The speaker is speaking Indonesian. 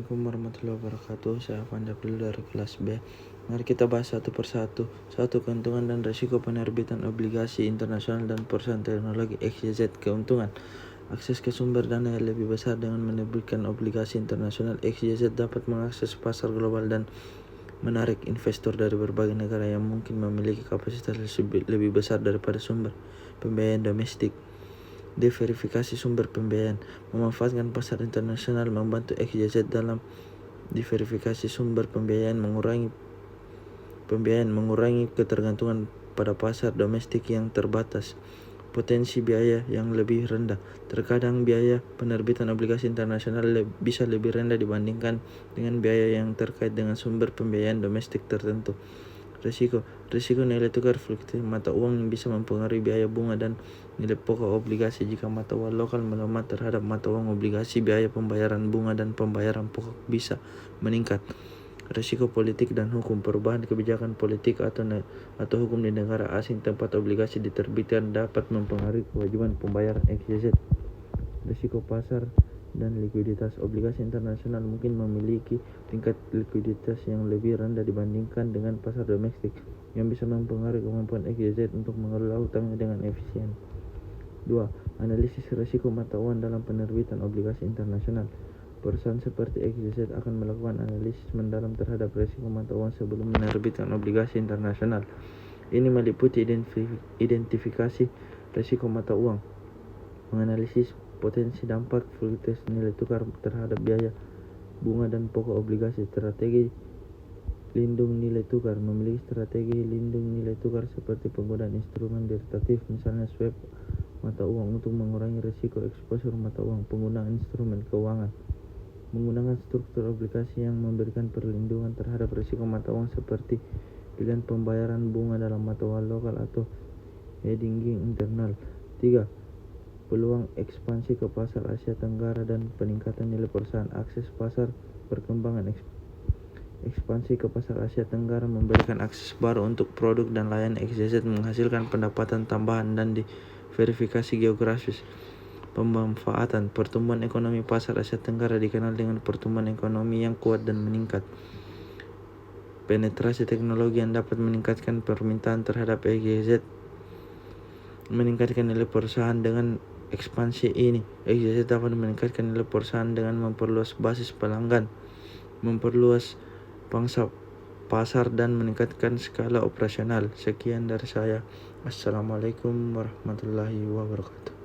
Assalamualaikum warahmatullahi wabarakatuh. Saya Afan April dari kelas B. Mari kita bahas satu persatu. Satu, keuntungan dan risiko penerbitan obligasi internasional dan perusahaan teknologi XYZ. Keuntungan: akses ke sumber dana yang lebih besar. Dengan menerbitkan obligasi internasional, XYZ dapat mengakses pasar global dan menarik investor dari berbagai negara yang mungkin memiliki kapasitas lebih besar daripada sumber pembiayaan domestik. Diverifikasi sumber pembiayaan: memanfaatkan pasar internasional membantu XYZ dalam diverifikasi sumber pembiayaan, mengurangi ketergantungan pada pasar domestik yang terbatas. Potensi biaya yang lebih rendah: terkadang biaya penerbitan obligasi internasional bisa lebih rendah dibandingkan dengan biaya yang terkait dengan sumber pembiayaan domestik tertentu. Risiko nilai tukar fluktuasi mata uang yang bisa mempengaruhi biaya bunga dan nilai pokok obligasi. Jika mata uang lokal melemah terhadap mata uang obligasi, biaya pembayaran bunga dan pembayaran pokok bisa meningkat. Risiko politik dan hukum: perubahan kebijakan politik atau hukum di negara asing tempat obligasi diterbitkan dapat mempengaruhi kewajiban pembayaran XYZ. Risiko pasar dan likuiditas: obligasi internasional mungkin memiliki tingkat likuiditas yang lebih rendah dibandingkan dengan pasar domestik, yang bisa mempengaruhi kemampuan XYZ untuk mengelola hutangnya dengan efisien. 2. Analisis risiko mata uang dalam penerbitan obligasi internasional. Perusahaan seperti XYZ akan melakukan analisis mendalam terhadap risiko mata uang sebelum menerbitkan obligasi internasional. Ini meliputi identifikasi risiko mata uang, menganalisis potensi dampak fluktuasi nilai tukar terhadap biaya bunga dan pokok obligasi. Strategi lindung nilai tukar: memiliki strategi lindung nilai tukar seperti penggunaan instrumen derivatif, misalnya swap mata uang, untuk mengurangi risiko eksposur mata uang. Penggunaan instrumen keuangan: menggunakan struktur obligasi yang memberikan perlindungan terhadap risiko mata uang seperti pilihan pembayaran bunga dalam mata uang lokal atau hedging internal. 3. Peluang ekspansi ke pasar Asia Tenggara dan peningkatan nilai perusahaan. Akses pasar perkembangan: ekspansi ke pasar Asia Tenggara memberikan akses baru untuk produk dan layanan XYZ, menghasilkan pendapatan tambahan dan diverifikasi geografis. Pemanfaatan: pertumbuhan ekonomi pasar Asia Tenggara dikenal dengan pertumbuhan ekonomi yang kuat dan meningkat. Penetrasi teknologi yang dapat meningkatkan permintaan terhadap XYZ, meningkatkan nilai perusahaan. Dengan ekspansi ini, XYZ dapat meningkatkan nilai perusahaan dengan memperluas basis pelanggan, memperluas pangsa pasar, dan meningkatkan skala operasional. Sekian dari saya. Assalamualaikum warahmatullahi wabarakatuh.